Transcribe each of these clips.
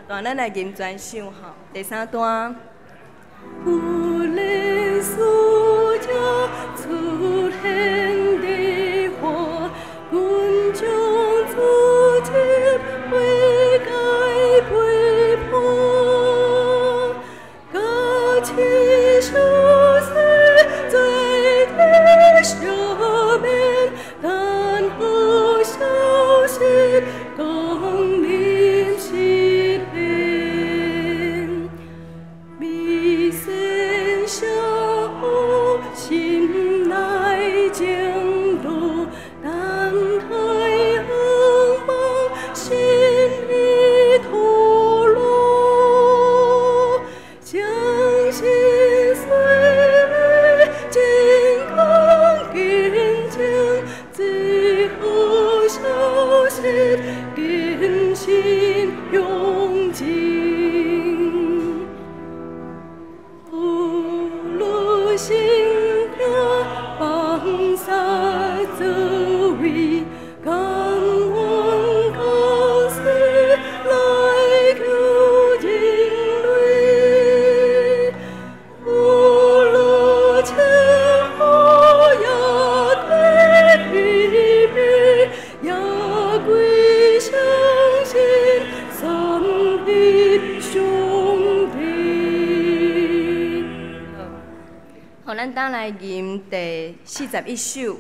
段咱来吟全首吼，第三段。无论苏家出现的花，阮将自己悔改背叛，假期消失罪的赦免，但好消息降临心田。弥神小心内情路，等待光芒心里吐露，相信岁月健康坚强，最后消息更新永进。无论心中放下滋味，感恩感谢来求人类。无论前后也对疲惫，也归相信三一兄弟。好，咱等来吟第41首，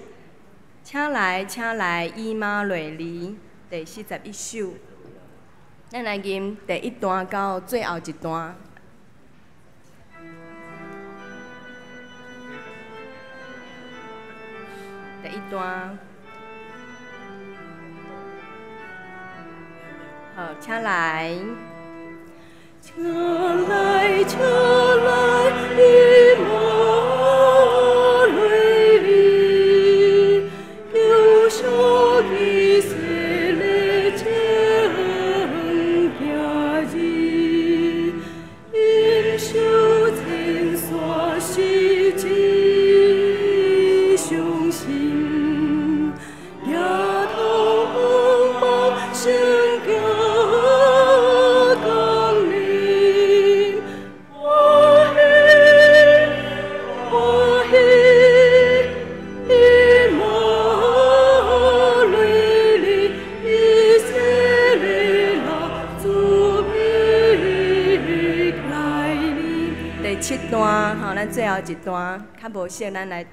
请来，请来，伊妈瑞丽，第41首。咱来吟第一段到最后一段。第一段，好，请来。请来，请来，伊玛瑞丽，有小以色列真家己，因受千山世纪相信，也同光芒圣教。第7段，吼，咱最后一段，较无熟，咱来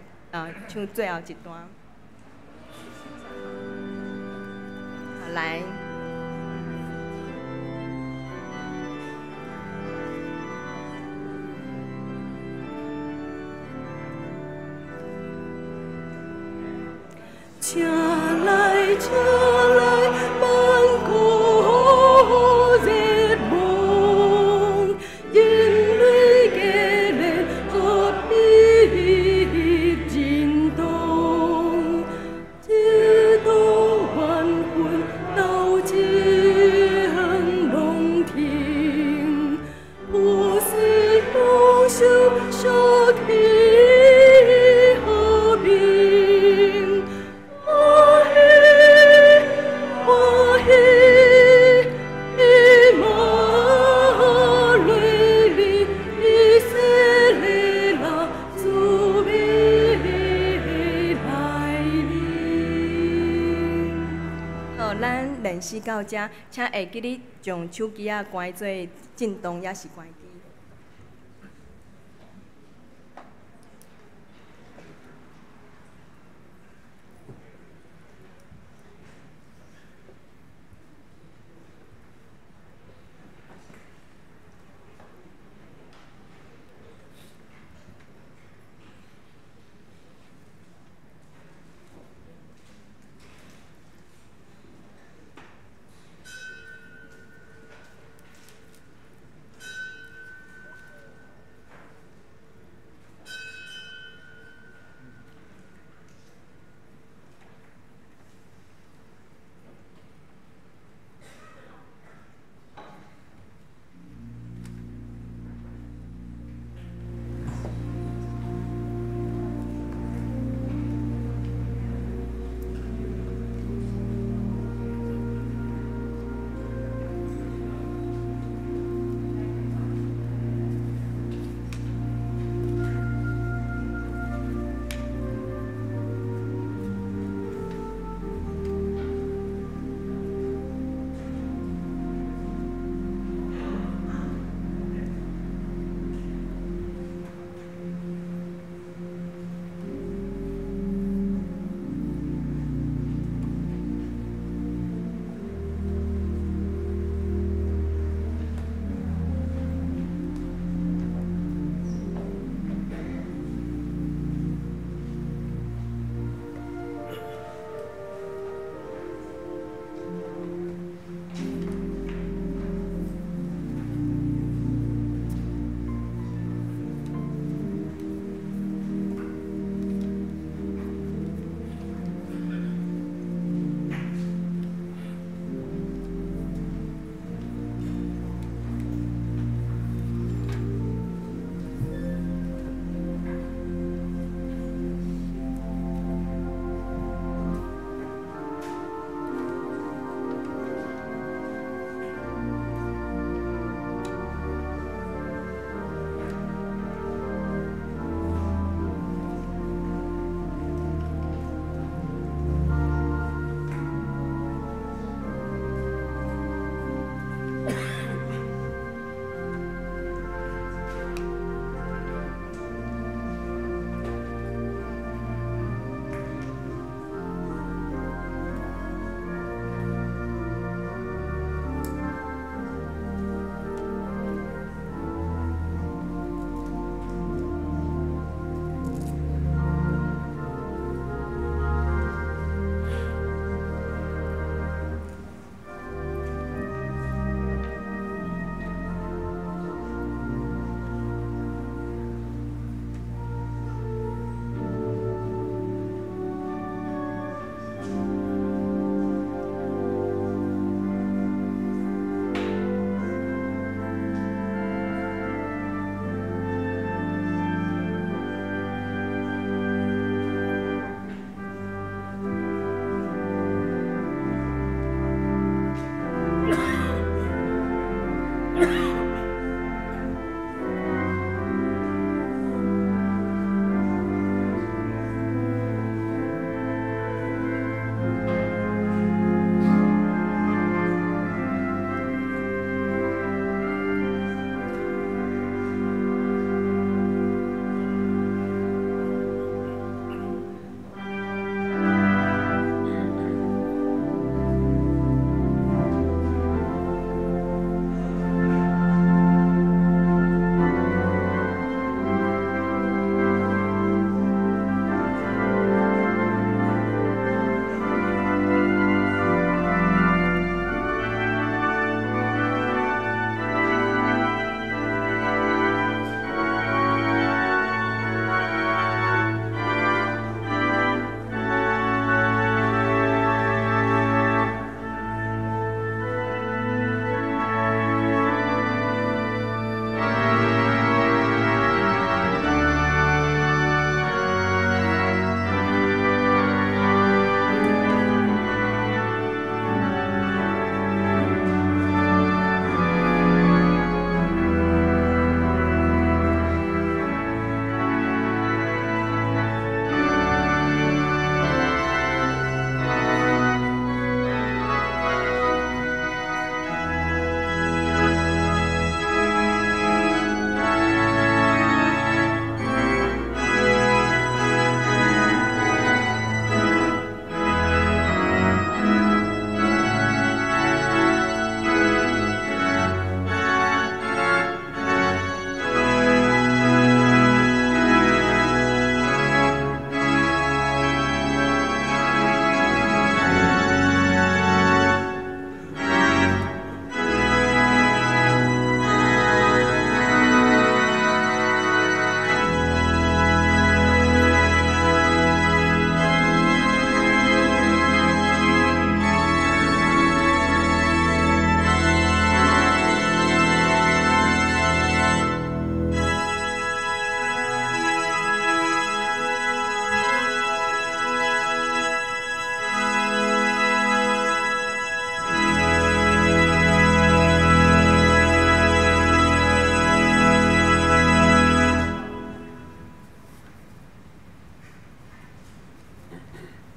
唱最后一段。好，来。请来，请来，万国热望，人类结连合一震动，激动万魂到尽龙庭，不是永修小体和平。咱练习到这，请会记哩将手机仔关做震动，也是关机。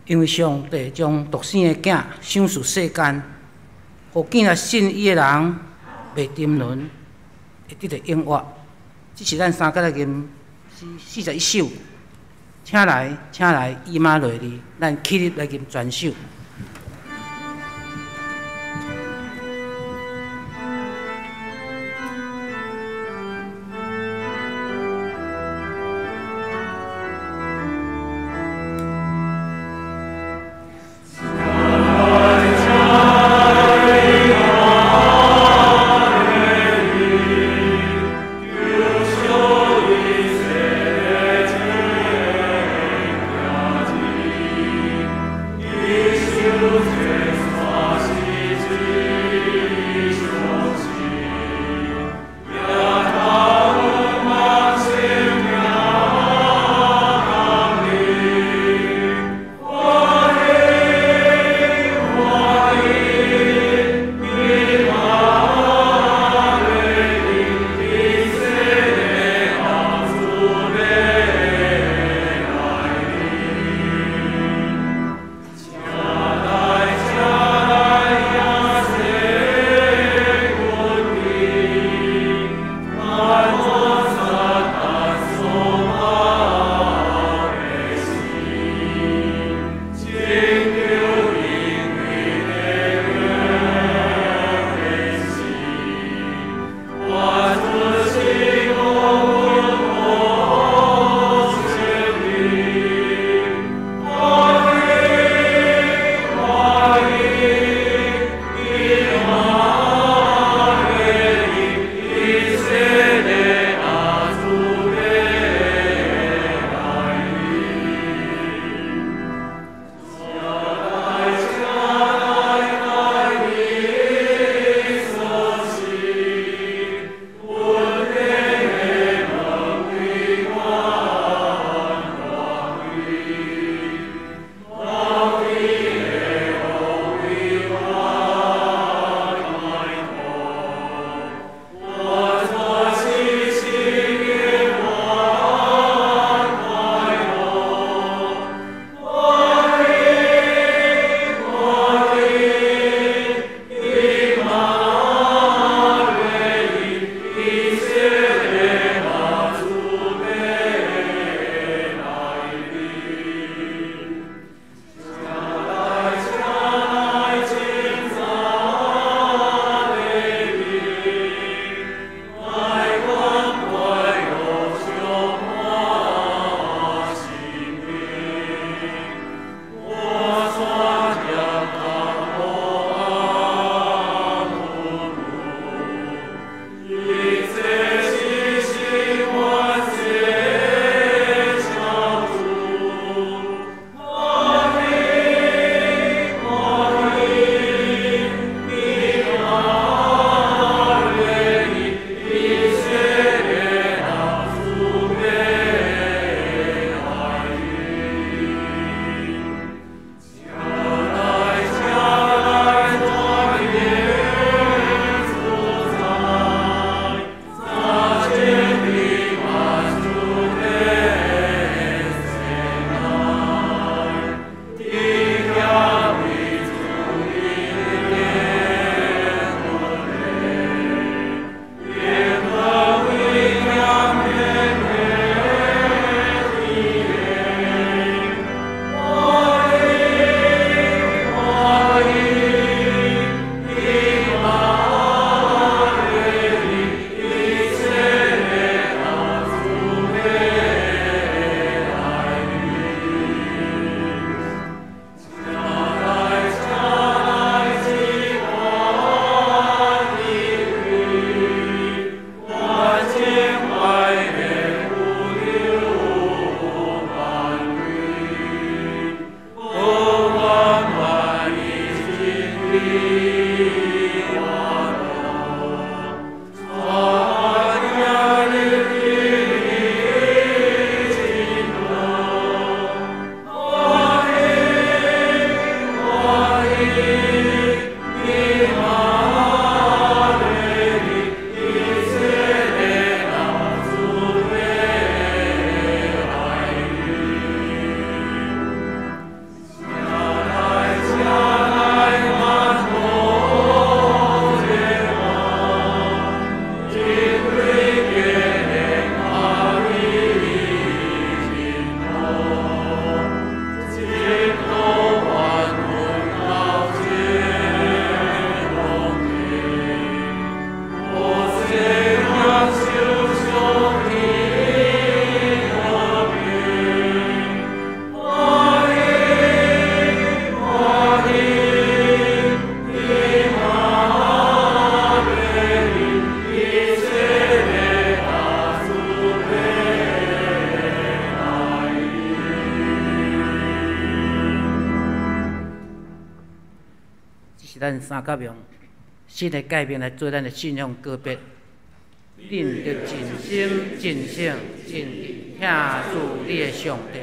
因为上帝将独生的囝赏赐世间，互见啊信伊的人袂沉沦，会得到永活。这是咱三甲来吟41首，请来，伊玛雷利，咱起立来吟全首。Is 咱三甲用新的改变来做咱的信仰告别。恁着尽心、尽性、尽力听主你的上帝。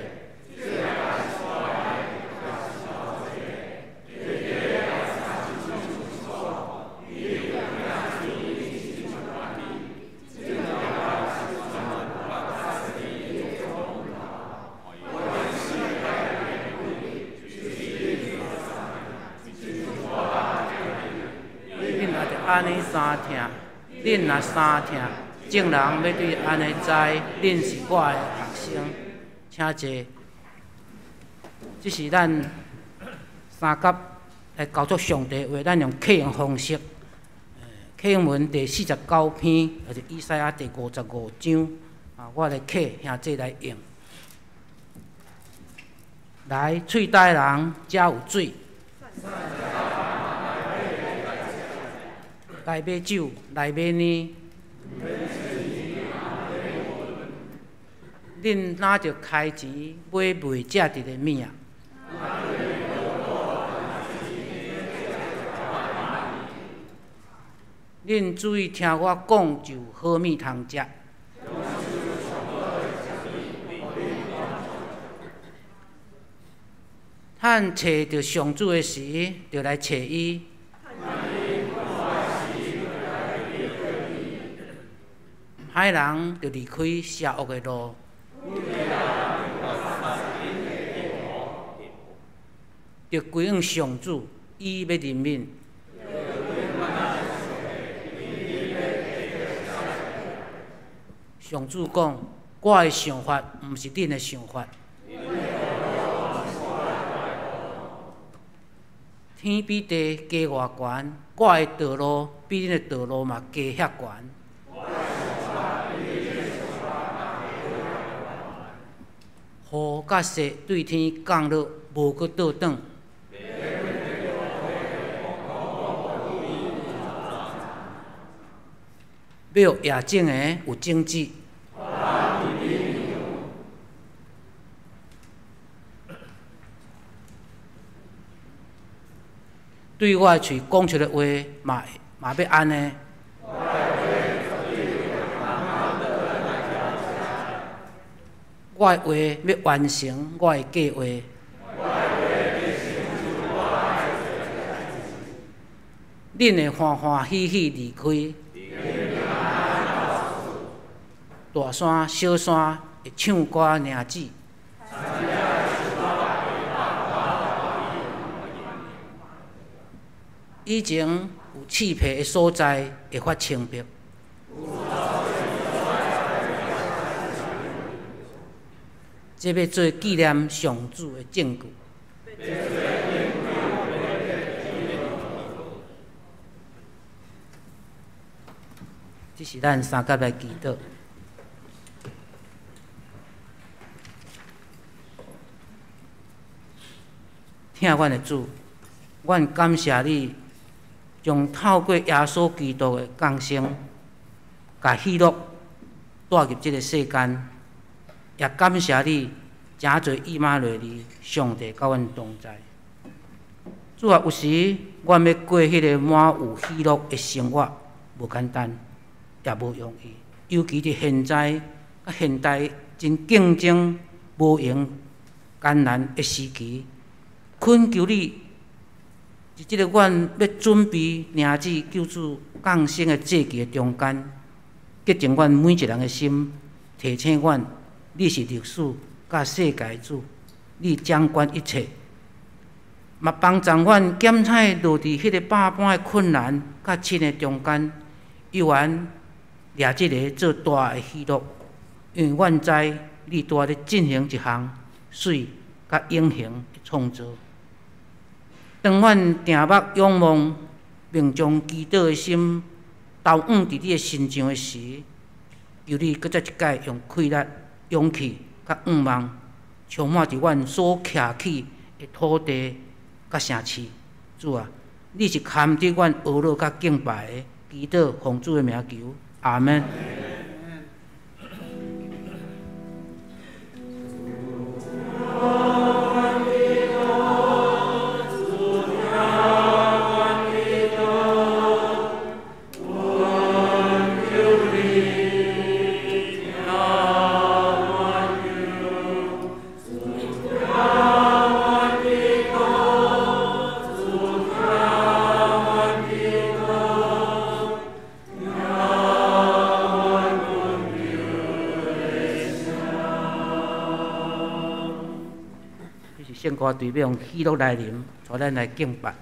恁若着安尼三听。恁若三听，众人要对安尼知，恁是我的学生，请坐。这是咱三甲来交出上帝话，咱用客用方式。客用文第49篇，或者以赛亚第55章，我来客兄弟来用。来，喙呆人遮有水。来买酒，来买呢。恁哪着开钱买未食得的物啊？恁注意听我讲，就好物通食。趁找着上主的时，就来找伊。歹人就离开邪恶的路。就归向上主，伊要怜悯。上主讲：我的想法毋是恁的想法。天比地加偌悬，我的道路比恁的道路嘛加遐悬。雨甲雪对天降落，无搁倒转。要夜静的有政治。对我的嘴讲出的话，嘛要安尼。我的话要完成我的计划。恁会欢欢喜喜离开。大山小山会唱歌领子。以前有刺皮的所在会发青白。这要做纪念上主的证据。这是咱三甲来祈祷。听阮的主，阮感谢你，将透过耶稣基督的降生，甲喜乐带入这个世间。也感谢你，诚侪以马内利，上帝甲阮同在。主啊，有时阮要过迄个满有喜乐的生活，无简单，也无容易。尤其伫现在，现代真竞争无用、艰难的时期，恳求你，伫即个阮要准备领子救主降生的节期的中间，洁净阮每一人的心，提醒阮。你是历史甲世界主，你掌管一切，嘛帮助阮检采落伫迄个百般的困难甲亲的中间，依然掠即个做大的喜乐，因为阮知你在咧进行一项水甲永恒的创造。当阮定目仰望，并将祈祷的心投往伫你的身上的时，求你搁再一届用气力。勇气甲愿望，充满伫阮所徛起的土地甲城市。主啊，你是堪得阮学乐甲敬拜的，祈祷奉主的名求，阿门。敬歌队要用喜乐来临，带咱来敬拜。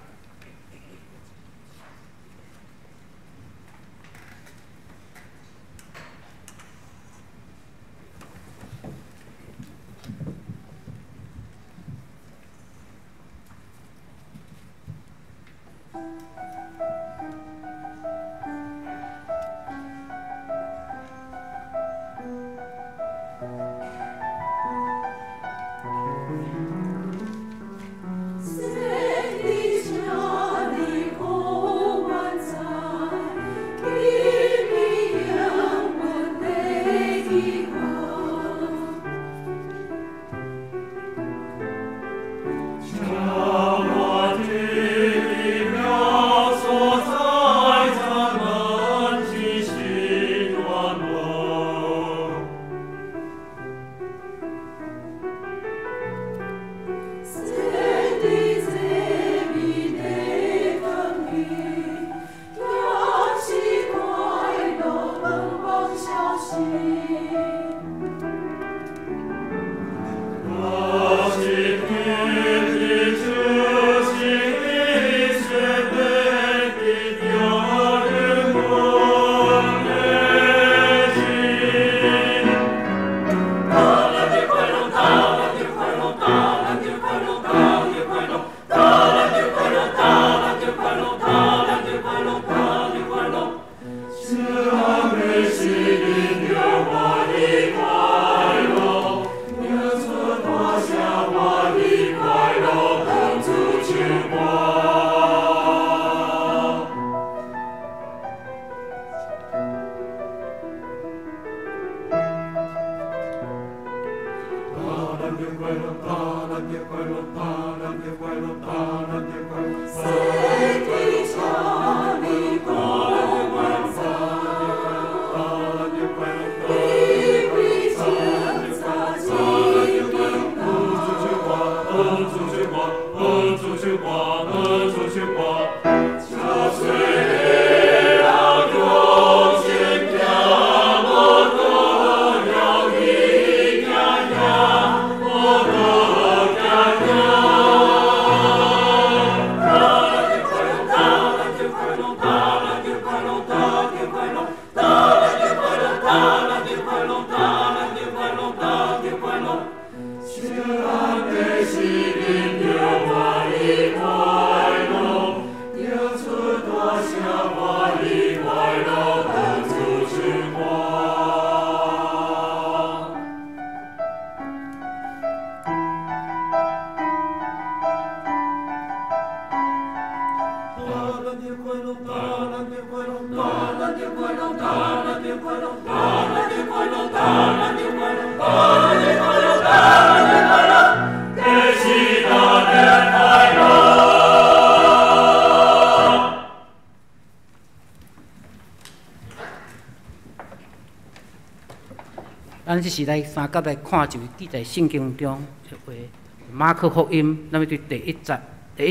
咱即时来三甲来看一位记在圣经中一位马可福音，咱要对第1章，咱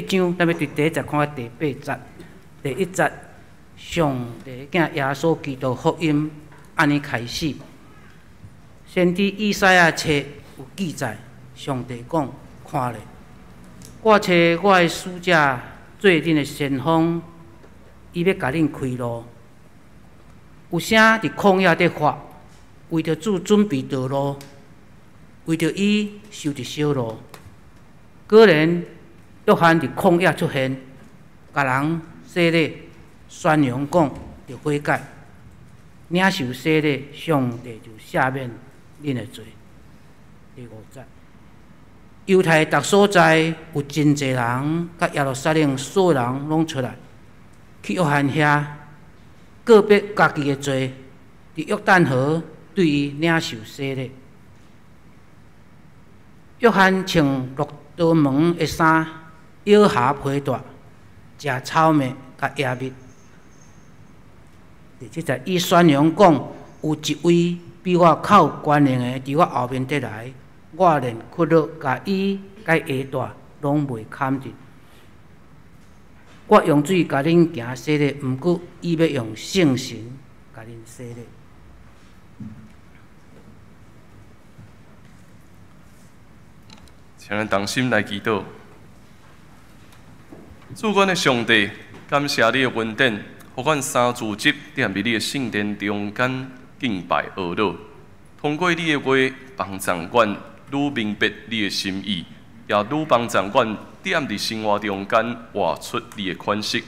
要对第1节看到第8节。第1节，上帝囝耶稣基督福音安尼开始。先知以赛亚书有记载，上帝讲：看咧，我找我的使者做恁的先锋，伊要甲恁开路。有啥伫旷野伫发？为着主准备道路，为着伊修一小路。果然，约翰伫旷野出现，甲人洗礼，宣扬讲着悔改，领受洗礼，上帝就赦免恁的罪。第5节，犹太各所在有真侪人，甲耶路撒冷所有人拢出来，去约翰遐，个别家己的罪，伫约旦河。对伊领受洗礼。约翰穿骆驼毛的衫，摇下皮带，食草莓甲野蜜。第7节，伊宣扬讲，有一位比我较有权能的，伫我后面得来，我连屈落，甲伊甲下带拢袂堪入。我用水甲恁行洗礼，毋过伊要用圣神甲恁洗礼。请咱同心来祈祷。主管的上帝，感谢你的恩典，互阮三组织踮伫你的圣殿中间敬拜阿老。通过你的话，帮掌管愈明白你的心意，也愈帮掌管踮伫生活中间活出你的款式。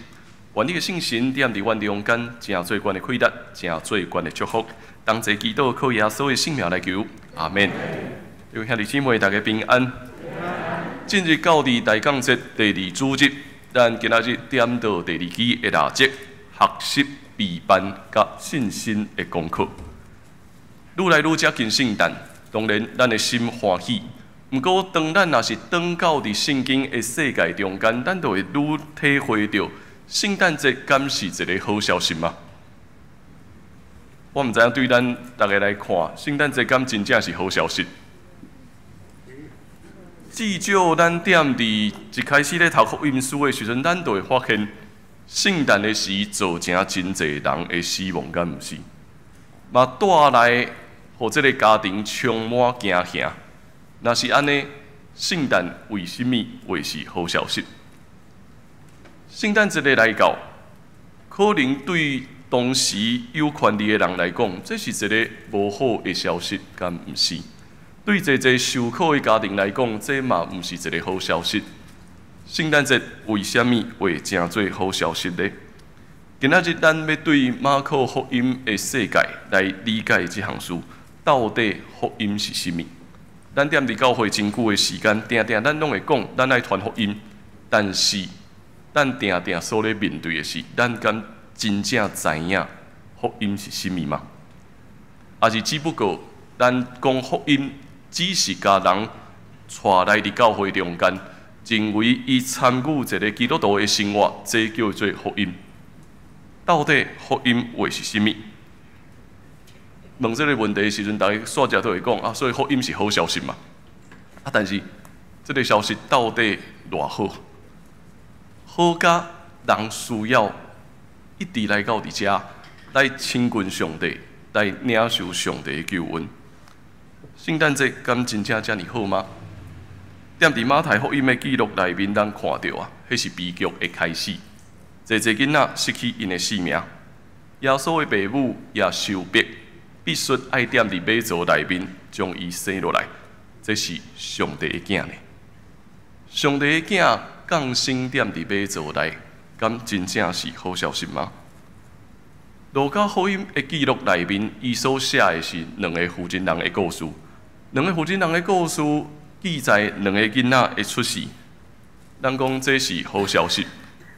愿你的圣神踮伫阮中间，正最悬的快乐，正最悬的祝福。当这祈祷靠耶稣的圣名来求，阿免。各位兄弟姊妹，大家平安。今日教义大讲节第2主日，咱今仔日点到第2期的6节，学习备办甲信心的功课。愈来愈接近圣诞，当然咱的心欢喜。毋过，当咱若是转到伫圣经的世界中间，咱就会愈体会到圣诞节敢是一个好消息吗？我毋知影对咱大家来看，圣诞节敢真正是好消息？至少咱踮伫一开始咧读福音书的时阵，咱就会发现，圣诞的时造成真侪人的死亡，敢毋是？嘛带来互这个家庭充满惊吓。若是安尼，圣诞为什么会是好消息？圣诞节的来到，可能对当时有权利的人来讲，这是一个无好的消息，敢毋是？对一受苦的家庭来讲，这嘛毋是一个好消息。圣诞节为什么会成做好消息呢？今仔日咱要对马可福音的世界来理解这项事，到底福音是甚么？咱踮伫教会真久的时间，定定咱拢会讲，咱爱传福音，但是咱定定所咧面对的是，咱敢真正知影福音是甚么吗？还是只不过咱讲福音？只是家人带来伫教会中间，认为伊参与一个基督徒的生活，这叫做福音。到底福音话是甚么？问这个问题的时阵，大家煞只都会讲啊，所以福音是好消息嘛。啊，但是这个消息到底偌好？好甲人需要一直来到伫遮，来亲近上帝，来领受上帝的救恩。圣诞节敢真正遮尔好吗？踮伫马太福音的记录内面，咱看到啊，迄是悲剧的开始。侪囡仔失去因的性命，耶稣的父母也受逼，必须爱踮伫马槽内面将伊生落来。这是上帝的囝呢。上帝的囝降生踮伫马槽内，敢真正是好消息吗？路加福音的记录内面，伊所写的是2个负责人的故事。2个负责人的故事记载2个囡仔的出世，咱讲这是好消息，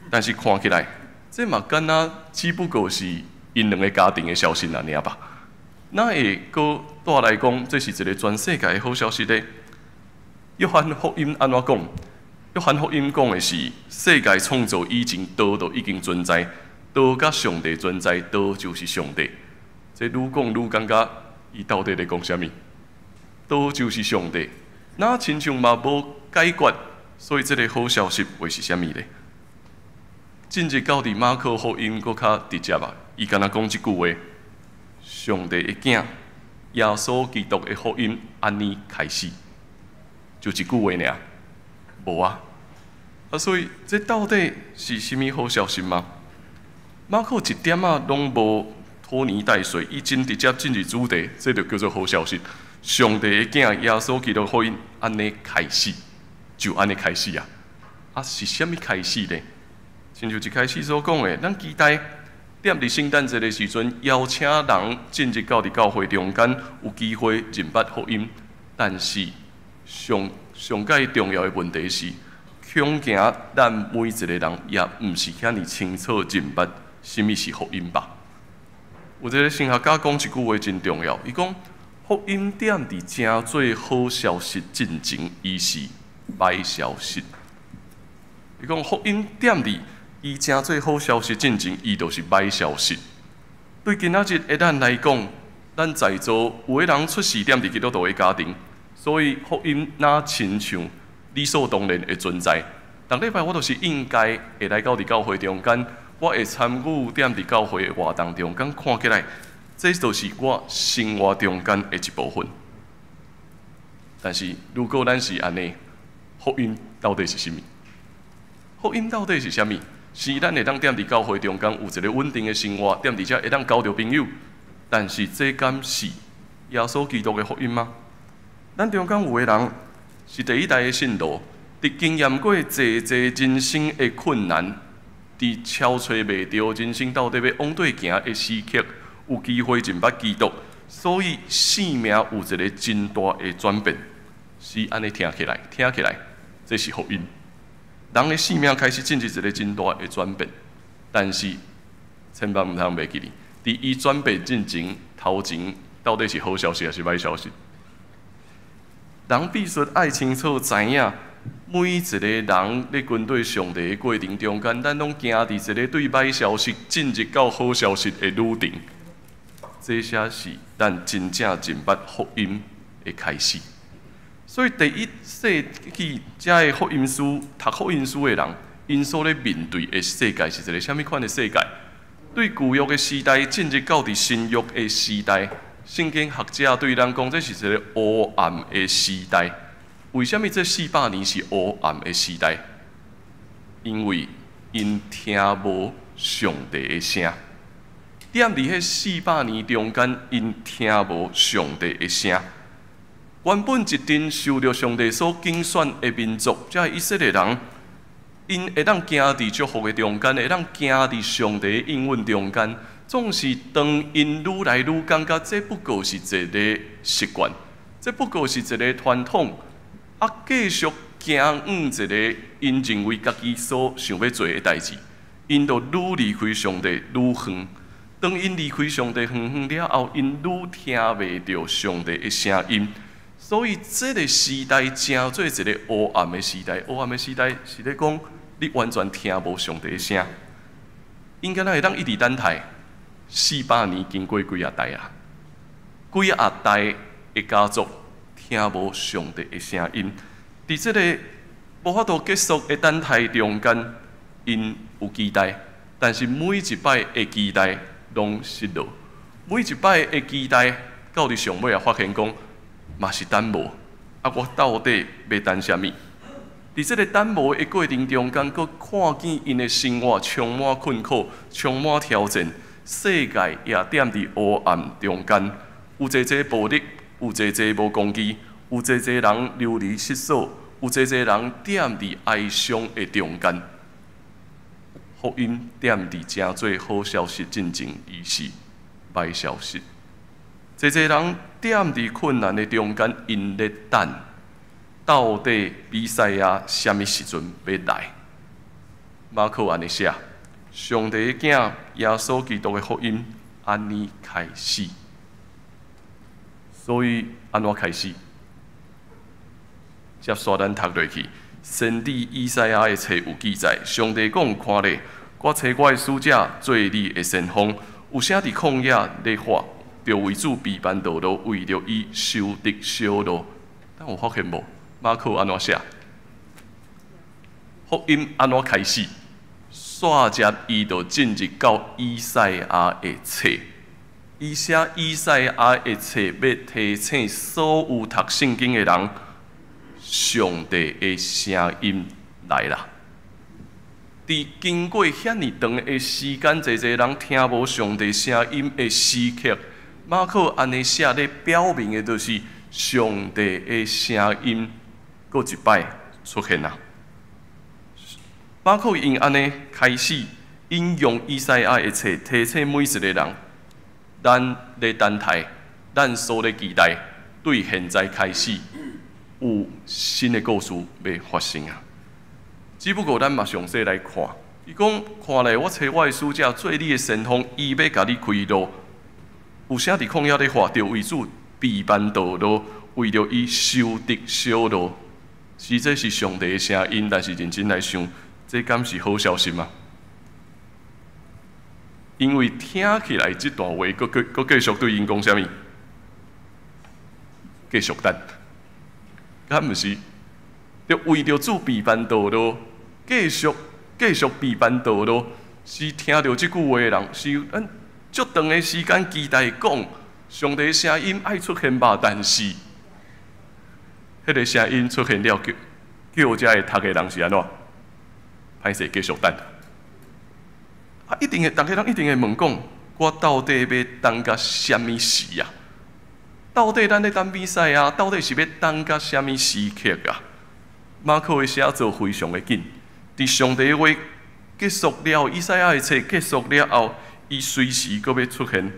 但是看起来这嘛敢若只不过是因2个家庭的消息而已吧？哪会搁带来讲这是一个全世界的好消息呢？约翰福音安怎讲？约翰福音讲的是世界创造以前道就已经存在，道甲上帝存在，道就是上帝。这愈讲愈感觉伊到底在讲啥物？道就是上帝，那亲像嘛无解决，所以这个好消息会是啥物呢？进入到伫马可福音搁较直接啊，伊敢若讲一句话：上帝的囝耶稣基督的福音安尼开始，就一句话尔，无啊。啊，所以这到底是啥物好消息吗？马可一点啊拢无拖泥带水，伊真直接进入主题，这就叫做好消息。上帝的囝耶稣基督福音安尼开始，就安尼开始啊！啊，是啥物开始呢？亲像一开始所讲的，咱期待踮伫圣诞节的时阵，邀请人进入到伫教会中间，有机会认捌福音。但是上介重要的问题是，恐惊咱每一个人也毋是遐尼清楚认捌什么是福音吧？有一个神学家讲一句话真重要，伊讲。福音踮伫正做好消息进前，伊是歹消息。伊讲福音踮伫伊正做好消息进前，伊就是歹消息。对今仔日的咱来讲，咱在座有个人出世踮伫基督徒的家庭，所以福音哪亲像理所当然的存在。逐礼拜我都是应该会来到伫教会中间，我会参与踮伫教会的活动中间，看起来。这就是我生活中间的一部分。但是，如果咱是安尼，福音到底是啥物？福音到底是啥物？是咱会当踮伫教会中间有一个稳定的生活，踮伫遮会当交到朋友。但是这敢是耶稣基督的福音吗？咱中间有个人是第一代的信徒，伫经验过济人生的困难，伫超找袂到人生到底要往对行的时刻，有机会认捌基督，所以生命有一个真大的转变。是安尼听起来，这是福音。人的生命开始进入一个真大的转变，但是千万唔通袂记哩，伫伊转变进前头前，到底是好消息还是歹消息？人必须爱清楚知影，每一个人咧跟对上帝的过程中间，咱拢行伫一个对歹消息进入到好消息的路程。这些是咱真正认捌福音的开始。所以第一世纪遮的福音书、读福音书的人，因所咧面对的世界是一个什么款的世界？对旧约的时代进入到伫新约的时代，圣经学者对咱讲，这是一个黑暗的时代。为什么这400年是黑暗的时代？因为因听无上帝的声。踮伫迄400年中间，因听无上帝的声。原本一定受到上帝所拣选的民族，即系以色列人，因会当行伫祝福的中间，会当行伫上帝的应允中间。总是当因愈来愈感觉，这不过是一个习惯，这不过是一个传统，继续行一个因认为家己所想要做的代志，因就愈离开上帝愈远。当因离开上帝远了后，因愈听袂到上帝的声音。所以，这个时代正做一个黑暗的时代。黑暗的时代是咧讲，你完全听无上帝的声。因敢若会当一直等待400年经过几啊代啊，几啊代的家族听无上帝的声音。伫这个无法度结束的等待中间，因有期待，但是每一摆的期待拢失落。每一摆的期待到伫上尾也发现讲。嘛是等无，我到底要等啥物？伫这个等无的过程中间，佮看见因的生活充满困苦，充满挑战，世界也踮伫黑暗中间，有济暴力，有济无公义，有济人流离失所，有济人踮伫哀伤的中间。福音踮伫正做好消息进前，伊是歹消息。济人踮伫困难的中间，因咧等，到底比赛亚什么时阵要来？马可安尼写，上帝的囝耶稣基督的福音安尼开始。所以安怎开始？接续咱读落去，先知以赛亚的册有记载，上帝讲看咧，我找我的使者做你的先锋，有啥伫旷野咧发？就为主备办道路，为着伊修直小路。但有发现无？马可安怎写？福音安怎开始？煞接伊就进入到以赛亚的册。伊写以赛亚的册，要提醒所有读圣经的人，上帝的声音来啦。伫经过遐尼长的时间，济人听无上帝声音的时刻。马可安尼写咧，表明的就是上帝的声音，搁一摆出现啦。马可因安尼开始引用以赛亚的册，提醒每一个人，咱咧等待，咱所咧期待，对现在开始有新的故事要发生啊！只不过咱嘛详细来看，伊讲看来我找我的使者做你的先锋，伊要甲你开路。有啥伫旷野咧发，着为主备办道路，为着伊修直小路。是这是上帝的声音，但是认真来想，这敢是好消息吗？因为听起来这段话，佮继续对因讲啥物？继续等，敢毋是？着为着主备办道路，继续备办道路，是听到即句话的人，是咱。足长的时间期待讲，上帝的声音爱出现吧，但是，迄个声音出现了，叫遮会读的人是安怎？歹势继续等。一定会，大家人一定会问讲，我到底要等到什么时啊？到底咱咧等比赛啊？到底是要等到什么时刻啊？马可的写作非常的紧，伫上帝的话结束了，以赛亚的册结束了后，伊随时阁要出现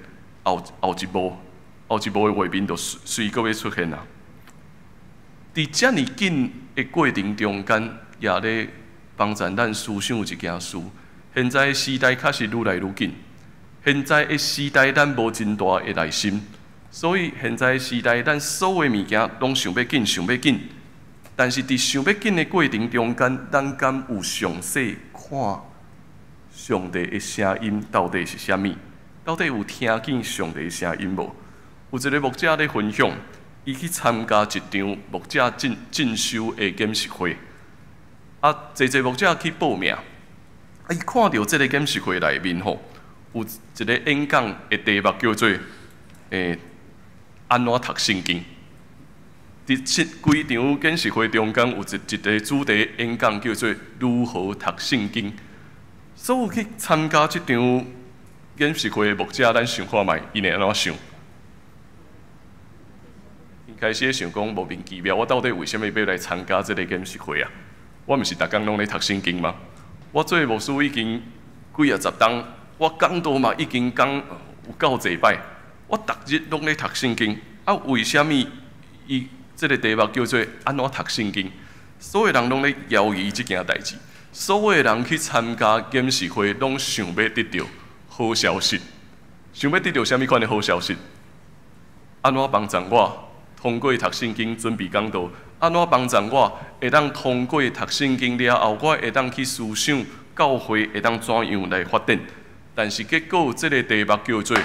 后一幕的画面，就随阁要出现啊！伫遮尔紧的过程中间，也咧帮助咱思想一件事。现在的时代确实愈来愈紧，现在的时代咱无真大的耐心，所以现在的时代咱所有物件拢想要紧，想要紧。但是伫想要紧的过程中间，咱敢有详细看上帝的声音到底是啥物？到底有听见上帝的声音无？有一个牧者咧分享，伊去参加一场牧者进修的检视会，侪牧者去报名。伊看到这个检视会内面吼，有一个演讲的题目叫做安怎读圣经。伫规场检视会中间有一个主题演讲叫做如何读圣经。所有去参加这场检视会的牧者，咱想看卖，因会安怎想？一开始想讲莫名其妙，我到底为什么要来参加这个检视会啊？我毋是逐工拢咧读圣经吗？我做牧师已经几啊十冬，我讲道嘛已经讲有够侪摆，我逐日拢咧读圣经。为什么伊这个题目叫做安怎读圣经？所有人拢咧犹豫这件代志，所有人去参加检视会，拢想要得到好消息，想要得到什么款的好消息？安怎帮助我通过读圣经准备讲道？安怎帮助我会当通过读圣经了后，我会当去思想教会会当怎样来发展？但是结果，这个题目叫做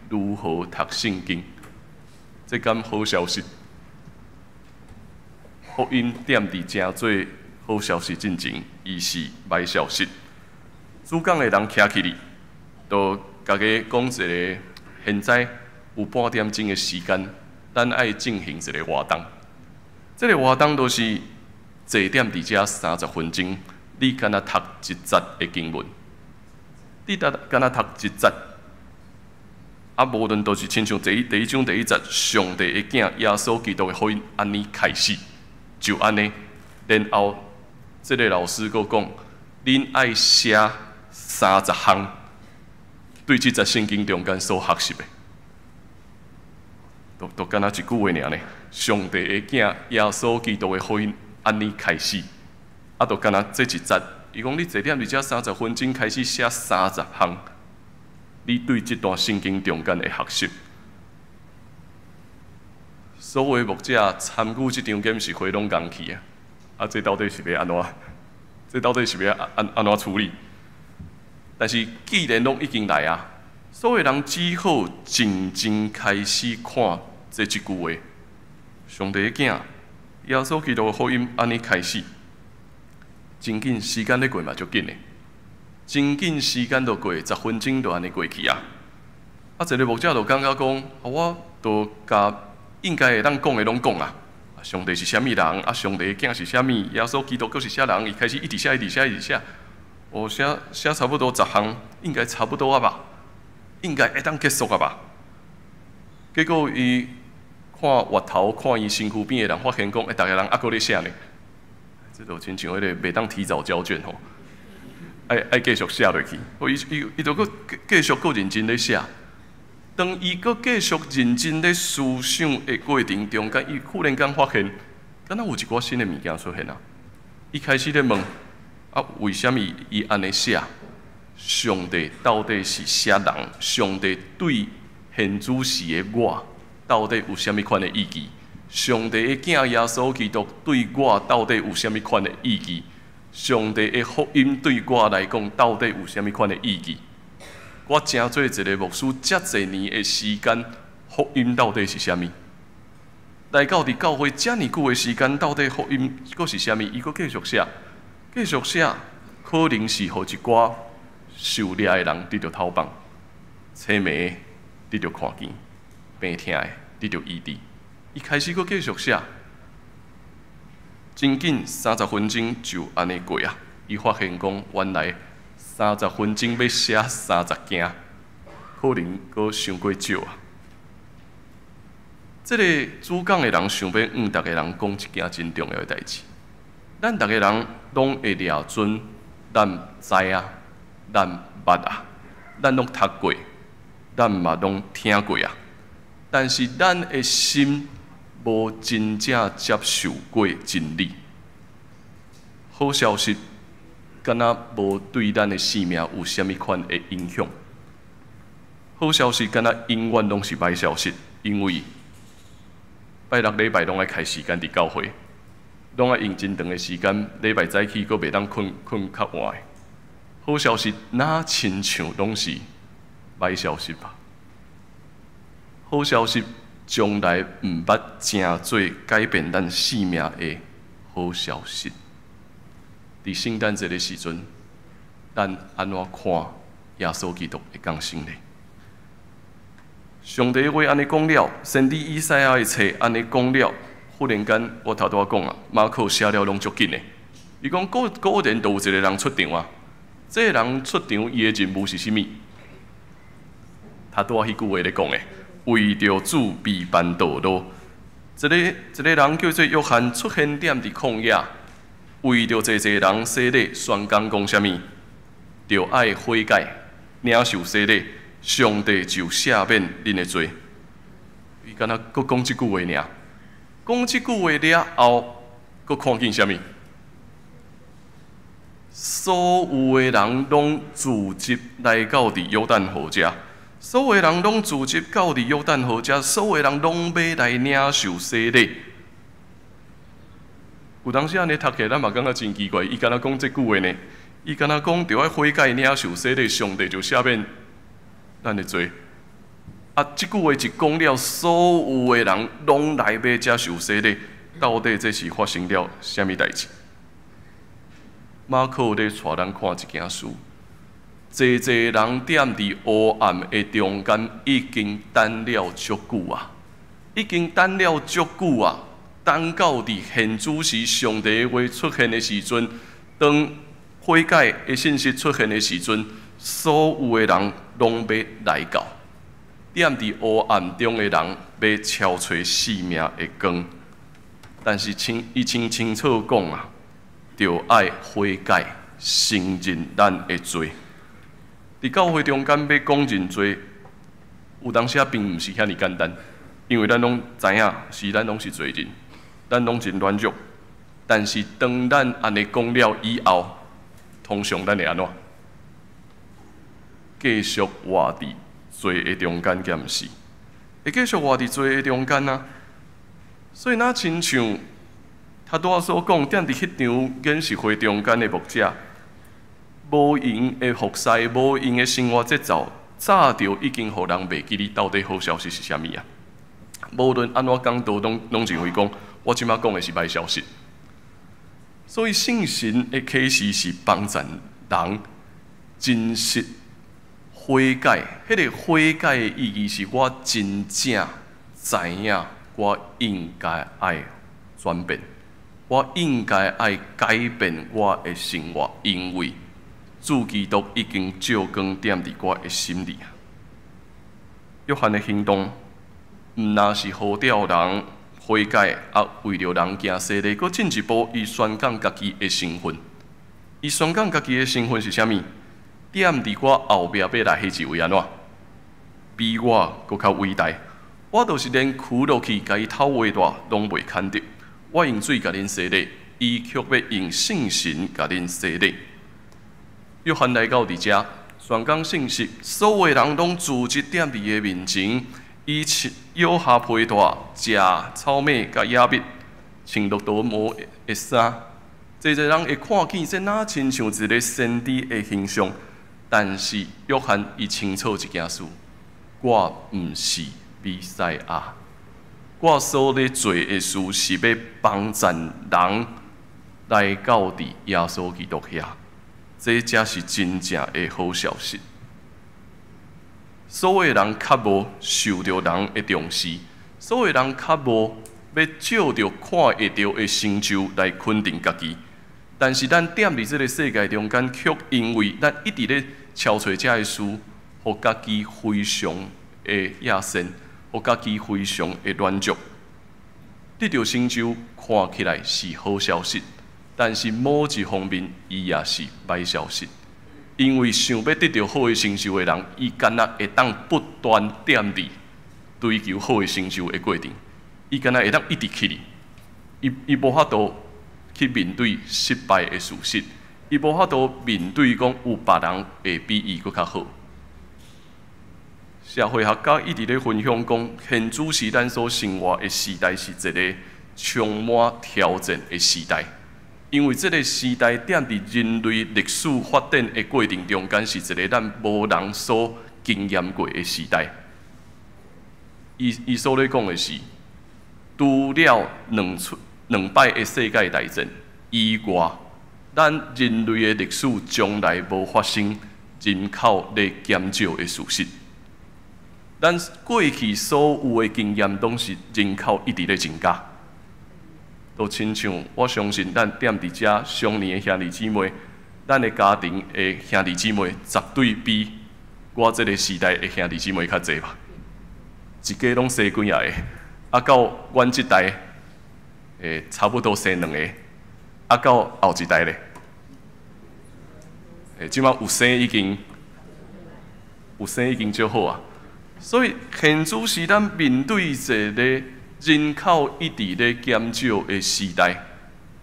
如何读圣经，这敢好消息？福音点伫正做好消息进前，伊是歹消息。主讲的人徛起哩，就甲个讲一个，现在有半点钟的时间，咱爱进行一个活动。这个活动就是坐点伫遮30分钟，你敢若读一节的经文，你敢若读一节，无论都是亲像第一章第一节，上帝的囝耶稣基督的福音安尼开始，就安尼，然后这个老师佫讲，恁爱写30项对这节圣经中间所学习的。都敢若一句话尔呢，上帝的囝耶稣基督的福音安尼开始，就敢若这一节，伊讲你坐点伫遮30分钟开始写30项，你对这段圣经中间的学习。所有牧者参与这场检视会拢共去啊！这到底是要安怎？这到底是要安怎处理？但是既然拢已经来啊，所有人只好认真开始看这一句话：上帝的囝，耶稣基督的福音安尼开始，真紧时间咧过嘛，足紧的，真紧时间就过，10分钟就安尼过去啊！一个牧者就感觉讲，我都甲应该会当讲的拢讲啊！上帝是虾米人？上帝的囝是虾米？耶稣基督佫是啥人？伊开始一直写，写差不多10项，应该差不多啊吧？应该会当结束啊吧？结果伊看月头，看伊身躯边的人，发现讲，大家人还佫咧写呢。这就亲像迄个袂当提早交卷吼，爱继续写落去。伊就佫继续佫认真咧写。当伊佫继续认真咧思想的过程中间，伊忽然间发现，敢若有一寡新的物件出现啊！伊开始咧问，为什么伊安尼写？上帝到底是啥人？上帝对现主时的我，到底有啥物款的意义？上帝的囝耶稣基督对我到底有啥物款的意义？上帝的福音对我来讲，到底有啥物款的意义？我真做一个牧师，遮侪年的时间，福音到底是啥物？来到伫教会遮尔久的时间，到底福音佫是啥物？伊佫继续写，可能是互一寡受掠的人得到透放，青眉得到看见，病痛的得到医治。伊开始佫继续写，真紧30分钟就安尼过啊！伊发现讲，原来30分钟要写30件，可能阁伤过少啊。这个主讲的人想要逐个人讲一件真重要的代志。咱逐个人拢会抓准，咱知啊，咱捌啊，咱拢读过，咱嘛拢听过啊。但是咱的心无真正接受过真理。好消息，敢若无对咱的生命有啥物款的影响。好消息，敢若永远拢是歹消息，因为拜六礼拜拢爱开时间伫教会，拢爱用真长的时间，礼拜早起阁袂当困较晚的。好消息，哪亲像拢是歹消息吧？好消息，将来毋捌正做改变咱生命的好消息。伫圣诞节的时阵，咱安怎看耶稣基督的降生呢？上帝的话安尼讲了，先知以赛亚的册安尼讲了，忽然间我头拄仔讲啊，马可写了拢足紧的。伊讲果然都有一个人出场啊，这个人出场伊的任务是啥物？他拄仔迄句话咧讲的，为着主备办道路。一个人叫做约翰，出现点伫旷野，为着济人洗礼，宣讲讲啥物？着爱悔改，领受洗礼。上帝就赦免恁的罪。伊敢若阁讲即句话尔，讲即句话了后，阁看见啥物？所有的人拢聚集来到伫约旦河遮，所有的人拢聚集到伫约旦河遮，所有的人拢要来领受洗礼。有当时安尼读起来，咱嘛感觉真奇怪。伊敢若讲即句话呢？伊敢若讲着爱悔改领受洗礼，上帝就赦免咱的罪。啊，即句话一讲了，所有的人拢来要接受洗礼，到底这是发生了啥物代志？马可咧带咱看一件事，济人踮伫黑暗的中间，已经等了足久啊，已经等了足久啊，等到伫现主时上帝的话出现的时阵，当悔改的信息出现的时阵，所有的人拢要来到。踮伫黑暗中的人要超找生命的光，但是伊清楚讲啊，着爱悔改，承认咱的罪。伫教会中间要讲认罪，有当时啊并毋是遐尼简单，因为咱拢知影是咱拢是罪人，咱拢真软弱。但是当咱安尼讲了以后，通常咱会安怎？继续活伫罪的中间，敢毋是？会继续活伫罪的中间啊！所以那亲像他拄仔所讲，踮伫迄场演习会中间的牧者，无用的服侍，无用的生活节奏，早就已经互人袂记你到底好消息是啥物啊！无论安怎讲道，拢认为讲，我即摆讲的是歹消息。所以圣神的启示是帮助人真实悔改。迄个悔改的意义是我真正知影，我应该爱转变，我应该爱改变我的生活，因为主基督已经照光点伫我的心里。约翰的行动，毋但是号召人悔改，啊，为了人行洗礼，佫进一步，伊宣讲家己的身份。伊宣讲家己的身份是啥物？踮伫我后壁要来迄一位安怎？比我佫较伟大。我就是连跍落去，甲伊头尾大拢袂牵着。我用水甲恁洗礼，伊却要用圣神甲恁洗礼。约翰来到伫遮，宣讲信息，所有人拢聚集踮伫伊面前。伊摇下皮带，食草莓甲野蜜，穿绿豆毛的衫。济人会看见这哪亲像一个先知的形象。但是约翰伊清楚一件事：我毋是弥赛亚，我所咧做的事是要帮助人来到伫耶稣基督遐。这才是真正的好消息。所有人较无受到人的重视，所有人较无要照着看会到的成就来肯定家己。但是咱踮伫即个世界中间，却因为咱一直咧超找遮个事，互家己非常的野心，互家己非常的软弱。得到成就看起来是好消息，但是某一方面，伊也是歹消息。因为想要得到好的成就的人，伊敢若会当不断踮伫追求好的成就的过程，伊敢若会当一直去哩，伊无法度去面对失败的事实，伊无法度面对讲有别人会比伊搁较好。社会学家一直咧分享讲，现主时咱所生活的时代是一个充满挑战的时代，因为这个时代踮伫人类历史发展的过程中间，是一个咱无人所经验过的时代。伊所咧讲的是，除了两摆的世界大战以外，咱人类的历史从来无发生人口咧减少的事实。咱过去所有的经验，都是人口一直咧增加。都亲像我相信，咱踮伫遮上年的兄弟姊妹，咱的家庭的兄弟姊妹，绝对比我这个时代的兄弟姊妹较侪吧。一家拢生几个，啊到阮这代，差不多生2个，啊到后一代咧，即马有生已经足好啊。所以现主是咱面对一个人口一直咧减少的时代，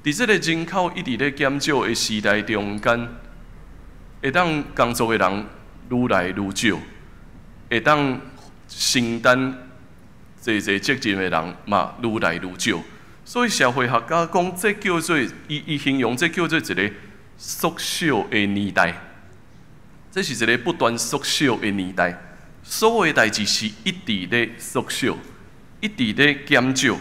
伫这个人口一直咧减少的时代中间，会当工作的人愈来愈少，会当承担济责任的人嘛愈来愈少。所以社会学家讲，这叫做伊形容这叫做一个缩小的年代，这是一个不断缩小的年代。所有的代志是一直咧缩小，一直咧减少。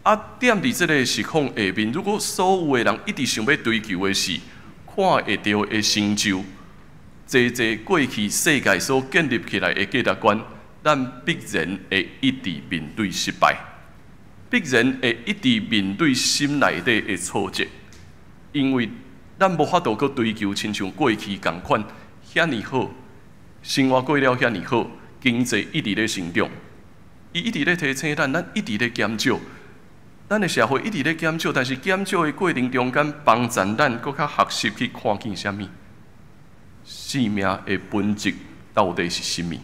啊，踮伫即个实况下面，如果所有的人一直想要追求的是看会到的成就，济过去世界所建立起来的价值观，咱必然会一直面对失败，必然会一直面对心内底的挫折，因为咱无法度去追求亲像过去共款遐尼好。生活过了遐尼好，经济一直咧成长，伊一直咧提醒咱一直咧减少，咱的社会一直咧减少，但是减少的过程中间，帮助咱搁较学习去看见啥物，生命的本质到底是啥物？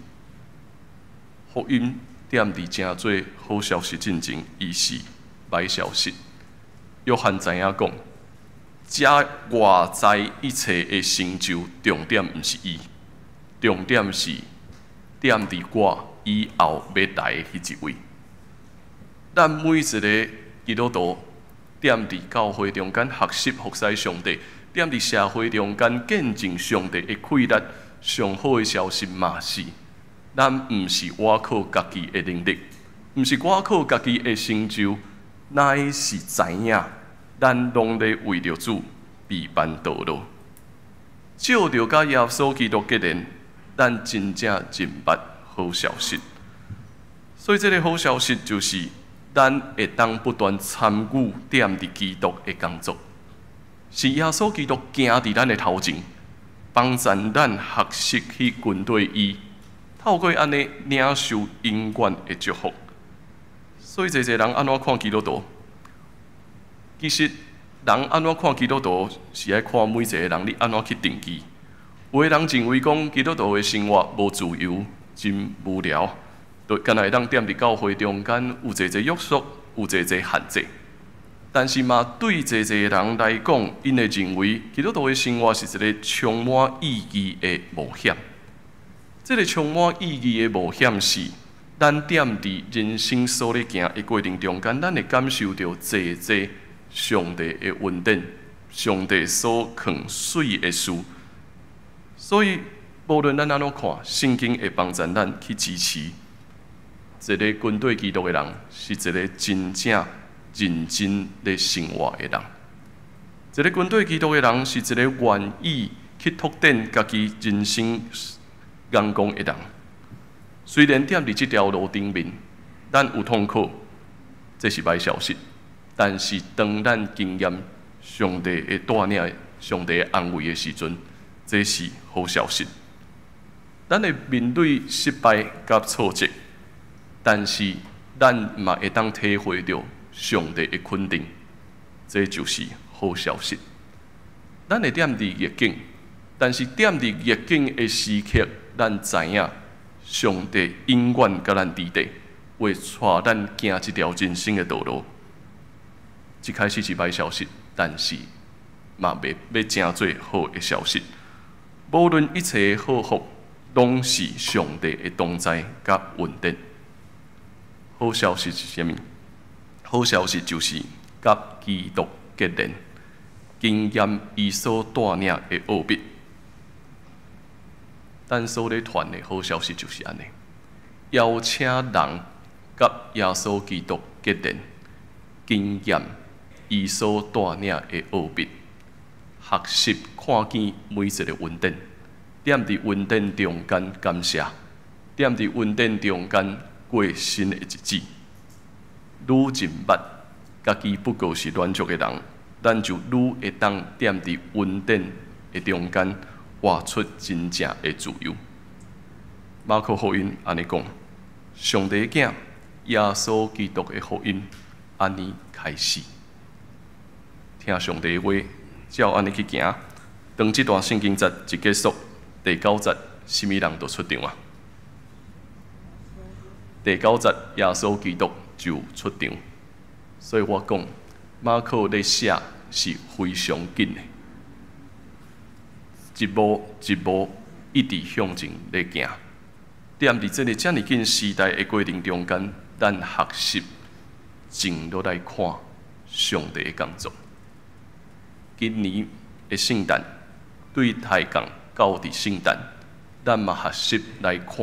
福音踮伫正做好消息进前，伊是歹消息。约翰知影讲，遮外在一切的成就，重点毋是伊。重点是踮伫我以后要来的迄一位。咱每一个基督徒踮伫教会中间学习服侍上帝，踮伫社会中间见证上帝的启力，上好的消息嘛是，咱毋是我靠家己的能力，毋是我靠家己的成就，乃是知影咱拢咧为着主备办道路，照着甲耶稣基督结连。咱真正明白好消息，所以这个好消息就是，咱会当不断参与踮伫基督的工作，是耶稣基督行伫咱的头前，帮助咱学习去跟对伊，透过安尼领受永远的祝福。所以，侪人安怎看基督徒？其实，人安怎看基督徒，是爱看每一个人你安怎去定义。有的人认为讲基督徒的生活无自由，真无聊，就干那会当踮伫教会中间有侪约束，有侪限制。但是嘛，对侪人来讲，因会认为基督徒的生活是一个充满意义的冒险。这个充满意义的冒险是，咱踮伫人生所咧行的过程中间，咱会感受到侪上帝的恩典，上帝所藏水的事。所以，无论咱安怎看，圣经会帮助咱去支持一个跟对基督的人，是一个真正认真咧生活的人。一个跟对基督的人，是一个愿意去拓展家己人生眼光的人。虽然踮伫这条路顶面，咱有痛苦，这是歹消息。但是当咱经验上帝的带领、上帝的安慰的时阵，这是好消息。咱会面对失败甲挫折，但是咱嘛会当体会到上帝的肯定，这就是好消息。咱会踮伫逆境，但是踮伫逆境的时刻，咱知影上帝永远甲咱伫地，会带咱行一条人生的道路。一开始是歹消息，但是嘛袂要成做好的消息。无论一切好福，拢是上帝的同在甲稳定。好消息是啥物？好消息就是甲基督结连，经验伊所带领的奥秘。咱所咧传的好消息就是安尼，邀请人甲耶稣基督结连，经验伊所带领的奥秘，学习看见每一个稳定，踮伫稳定中间感谢，踮伫稳定中间过新的日子。愈认捌家己不过是软弱的人，咱就愈会当踮伫稳定的中间，活出真正的自由。马可福音安尼讲，上帝的囝耶稣基督的福音安尼开始。听上帝的话，照安尼去行。当这段圣经节一结束，第9节，什么人就出场啊？第9节，耶稣基督就出场。所以我讲，马可咧写是非常紧的，一步一步一直向前咧行。踮伫这个遮尔紧时代的过程中间，咱学习静落来看上帝的工作。今年的圣诞对台港到伫圣诞，咱嘛学习来看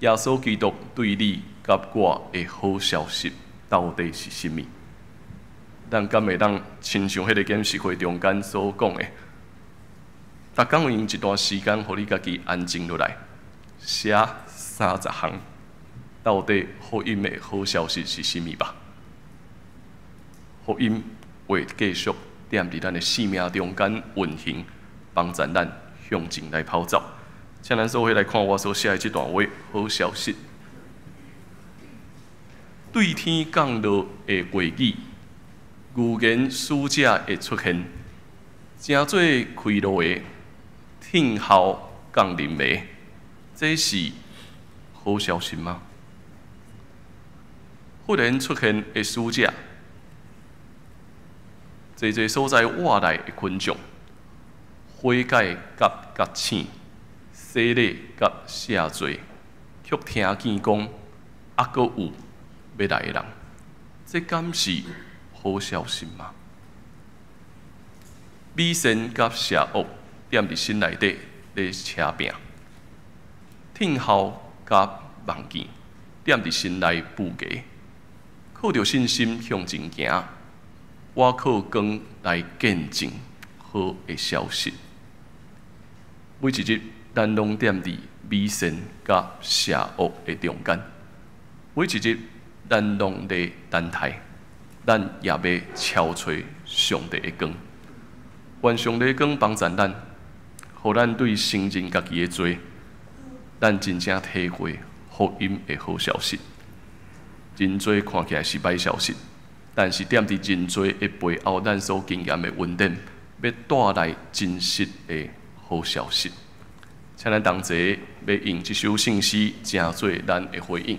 耶稣基督对你甲我的好消息到底是甚物？咱敢会当亲像迄个检视会中间所讲的，逐工用一段时间，互你家己安静落来，写30项，到底福音的好消息是甚物吧？福音会继续踮伫咱的生命中间运行，帮助咱向前来跑走。请咱做伙来看我所写的这段话，好消息。对天降落的话语，预言使者的出现，正做开路的听候降临的，这是好消息吗？忽然出现的使者，侪所在活来的群众，悔改甲觉醒，洗礼甲赦罪，却听见讲，还阁有要来的人，这敢是好消息吗？美善甲邪恶踮伫心内底咧车拼，听候甲望见踮伫心内布架，靠着信心向前行。我靠光来见证好的消息。每一日，咱拢踮伫美善甲邪恶的中间。每一日，咱拢咧等待，咱也要超找上帝的光。愿上帝的光帮助咱，互咱对承认家己的罪，咱真正体会福音的好消息。真多看起来是歹消息。但是踮伫真多的背后，咱所经验的稳定，要带来真实的好消息。请咱同齐要用这首圣诗，成做咱的回应。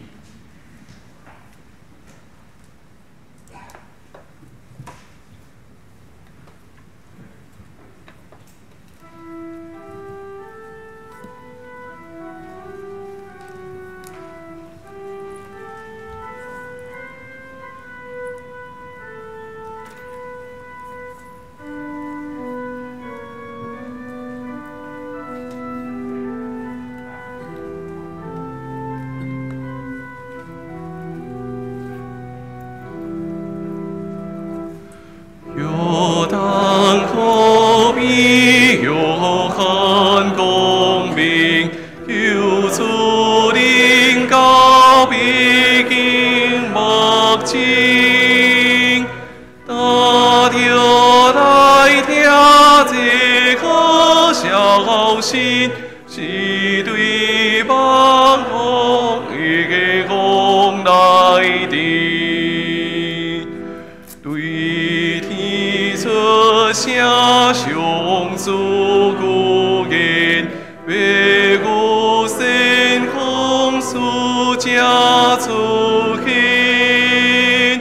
上主古言，为我身风俗家出现，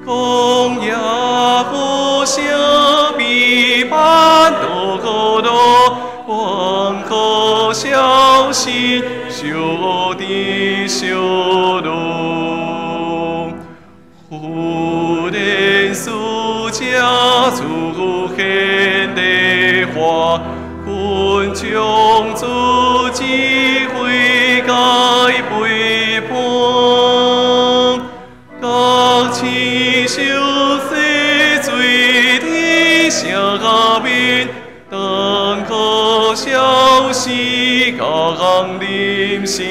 公也不相比般多个多，黄河消息修的修路，忽然苏家出现的话，群众自己会改背叛，各起修世罪的下面，当可消息刚临时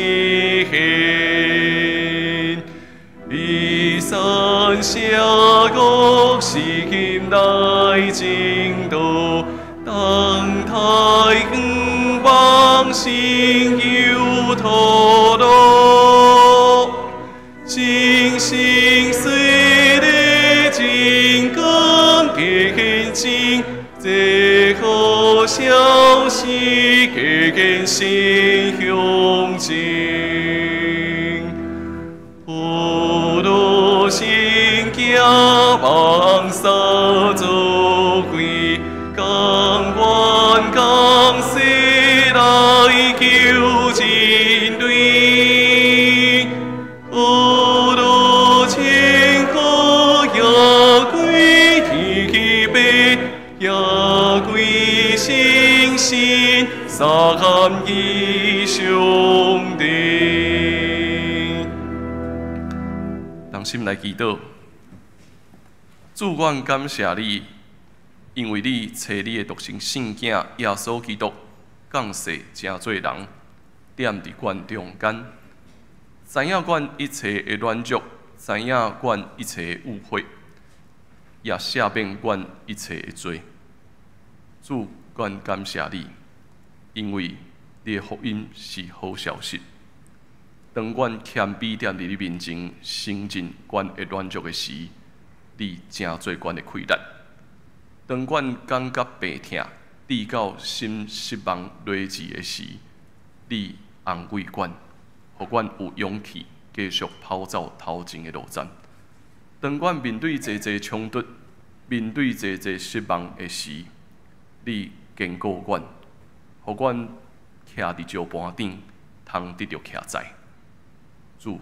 现，一山下国是今来进度，当太远望心有头路，心心碎的金刚见证，这好消息见心向前，不如心惊望杀做鬼，甘愿甘死来救人类，不如千古也归天去悲，也归星星三义兄弟。同心来祈祷，主，愿感谢你，因为你找你的独生圣囝耶稣基督降世成做人，踮伫观中间，知影阮一切的软弱，知影阮一切的误会，也赦免阮一切的罪。主，愿感谢你，因为你的福音是好消息。当阮谦卑踮伫你面前，承认阮的软弱的时，你正做阮的溃烂；当阮感觉病痛、低到心失望、累志的时，你安慰阮，互阮有勇气继续跑走头前的路站。当阮面对侪侪冲突、面对侪侪失望的时，你坚固阮，互阮徛伫石盘顶，通得到徛在。主，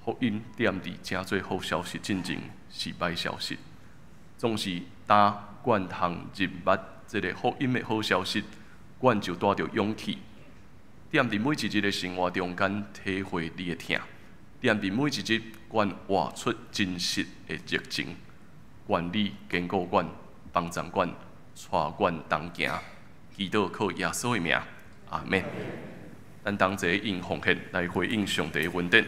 福音踮伫正做好消息进前是歹消息，总是当阮通入捌这个福音的好消息，阮就带着勇气，踮伫每一日的生活中间体会你的疼，踮伫每一日阮活出真实的热情，愿你坚固阮，帮助阮，带阮同行，祈祷靠耶稣的名，阿门。咱同齐用奉献来回应上帝的恩典。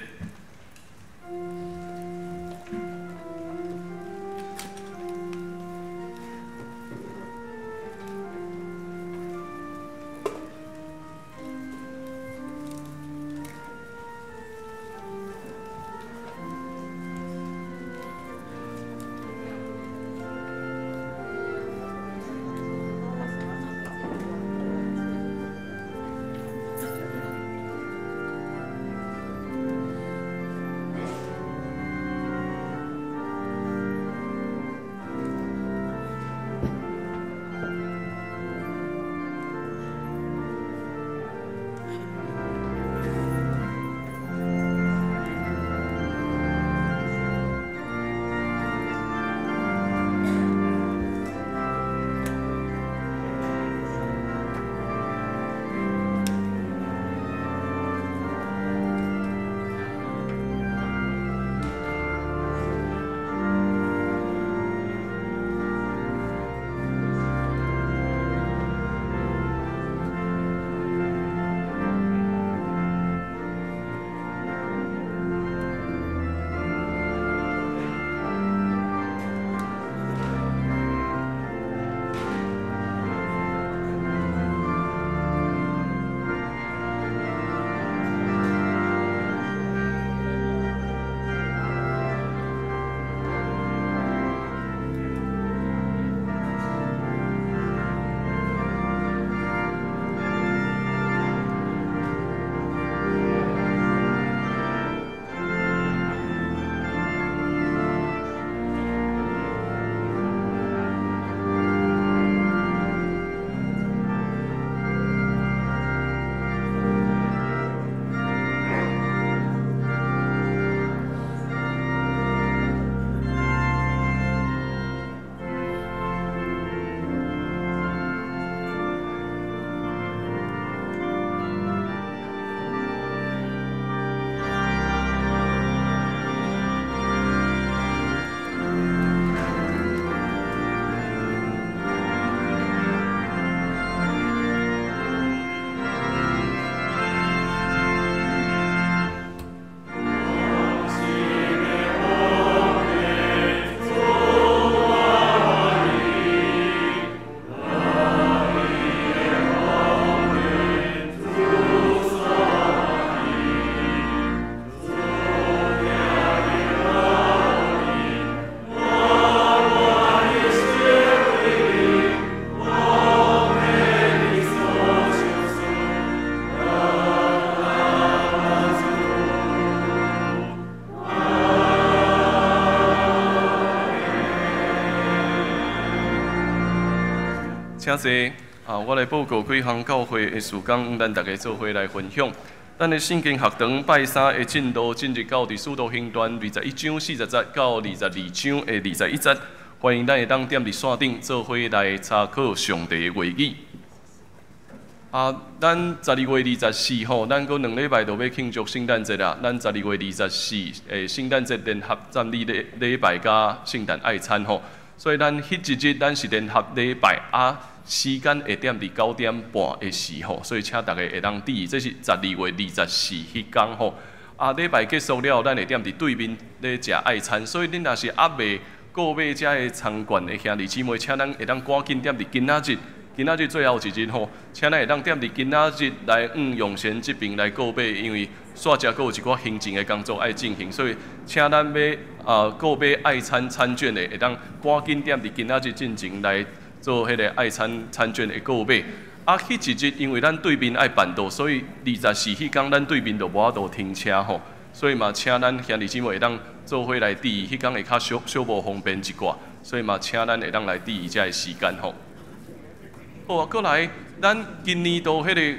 请坐我来报告几项教会的事工，咱大家做伙来分享。咱的圣经学堂拜三的进度进入到伫使徒行传21章40节到22章的21节，欢迎咱会当踮伫线顶做伙来参考上帝的话语。咱12月24吼，咱搁2礼拜就要庆祝圣诞节啦。咱12月24圣诞节联合站立礼拜加圣诞爱餐吼。所以咱迄一日，咱是联合礼拜时间会点伫9点半的时吼，所以请大家会当注意，这是12月24迄天吼。礼拜结束了，咱会点伫对面咧食爱餐，所以恁若是还未购买遮个参观的兄弟姊妹，请咱会当赶紧点伫今仔日最后一日吼，请咱会当点伫今仔日来用贤这边来购买，因为煞遮阁有一寡行政的工作爱进行，所以请咱要购买爱餐餐券的，会当赶紧点伫今仔日进前来做迄个爱餐餐券的购买。迄一日因为咱对面爱办道，所以24迄天咱对面就无法度停车吼，所以嘛请咱兄弟姊妹会当做伙来注意，迄天会较小无方便一寡，所以嘛请咱会当来注意遮个时间吼。好过来，咱今年度迄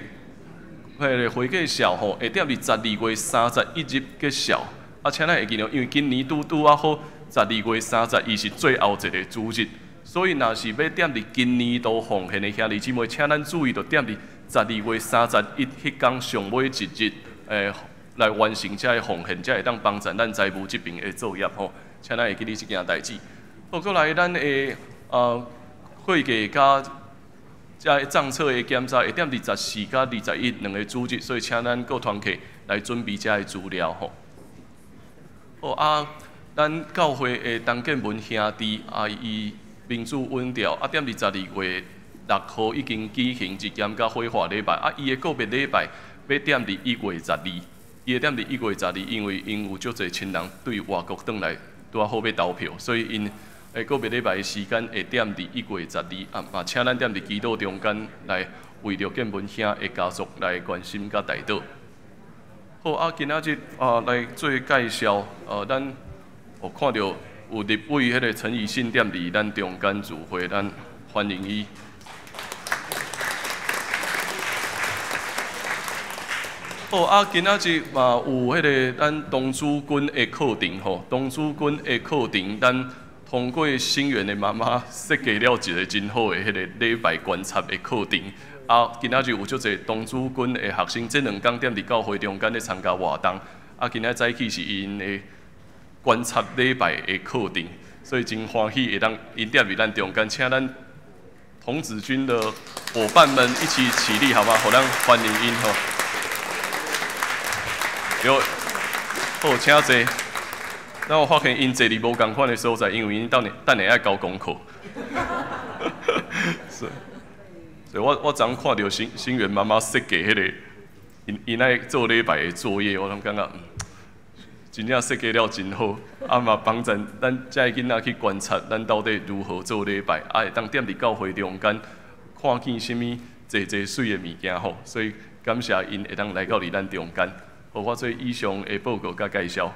个会计校吼，会踮伫12月31日结校。请咱会记得，因为今年拄好12月31是最后一个主日，所以若是要踮伫今年度奉献的兄弟姊妹，请咱注意，着踮伫12月31迄天上尾一日，来完成遮个奉献，才会当帮助咱财务这边的作业吼。请咱会记得这件代志。好过来，咱的会计加遮账册的检查会踮伫14甲21两个主日，所以请咱各团体来准备遮个资料吼。好咱教会的陈建文兄弟伊民主稳调踮伫12月6号已经举行一件甲火化礼拜伊的告别礼拜要踮伫1月12，伊会踮伫1月12，因为因有足侪亲人对外国转来拄好要投票，所以因告别礼拜的时间会踮伫1月12嘛，请咱踮伫祈祷中间来为着建文兄的家属来关心甲代祷。好今仔日来做介绍，咱看到有立委迄个陈以信踮伫咱中间聚会，咱欢迎伊。好今仔日嘛有迄个咱童子军的课程吼，童子军的课程咱通过新源的妈妈设计了一个真好的迄个礼拜观察的课程。今仔日有足侪童子军的学生，这2天踮伫教会中间咧参加活动。今仔早起是因的观察礼拜的课程，所以真欢喜会当因踮伫咱中间，请咱童子军的伙伴们一起起立，好吗？互咱欢迎因吼。好，请坐。咱有发现因坐伫无共款的所在，因为因等下爱交功课。所以我昨看到新源妈妈设计迄个因爱做礼拜的作业，我感觉真正设计了真好，嘛帮助咱遮个囡仔去观察咱到底如何做礼拜，会当踮伫教会中间看见啥物济水的物件吼，所以感谢因会当来到咱中间，互我做以上的报告甲介绍。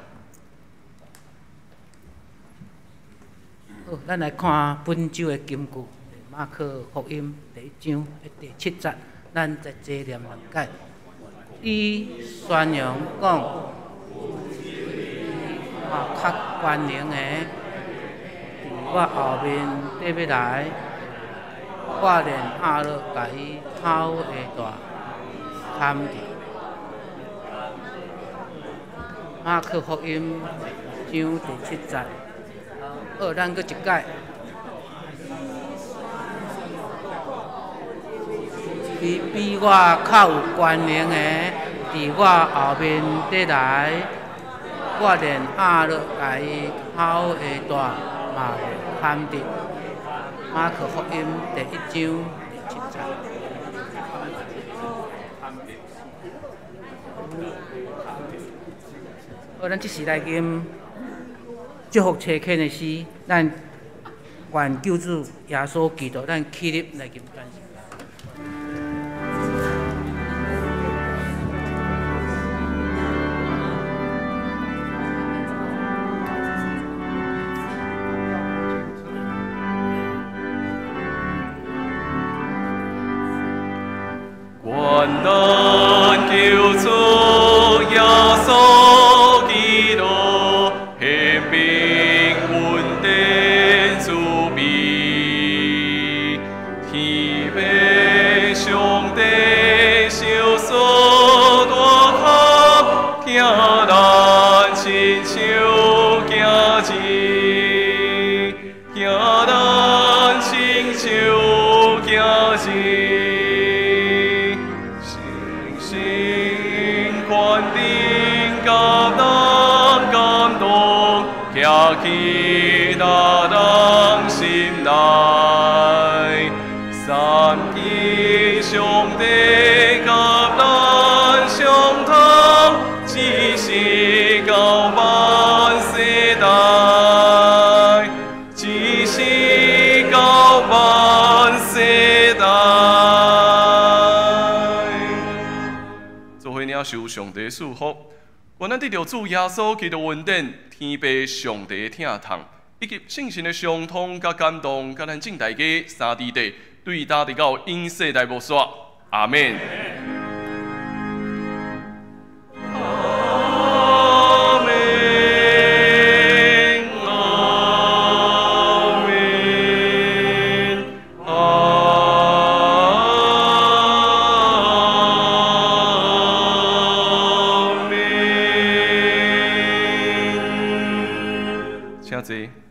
好，咱来看本周的金句。马可福音第1章的第7节，咱再坐念2解。伊宣扬讲，较关联的，伫我后面缀要来，我连下落甲伊口的大砍去。马可福音1章第7节。好，咱搁一解。比我较有关联的，伫我后面缀来，我连下落甲伊口的大嘛砍伫。马可福音第1章第7节。好，咱即时来念祝福车恳的诗，咱愿救主耶稣基督，咱起立来念感谢。手行前，行咱亲手行前，星星宽顶甲咱感动，行去咱心内。三一上帝甲咱相通，只是到万世代，只是到万世代。做伙领受上帝祝福，愿咱得到主耶稣基督恩典、天父上帝的疼痛，以及圣神的相通甲感动，甲咱正大家三弟弟。对大地到永世代无煞，阿免。阿免，阿免，阿免。请坐。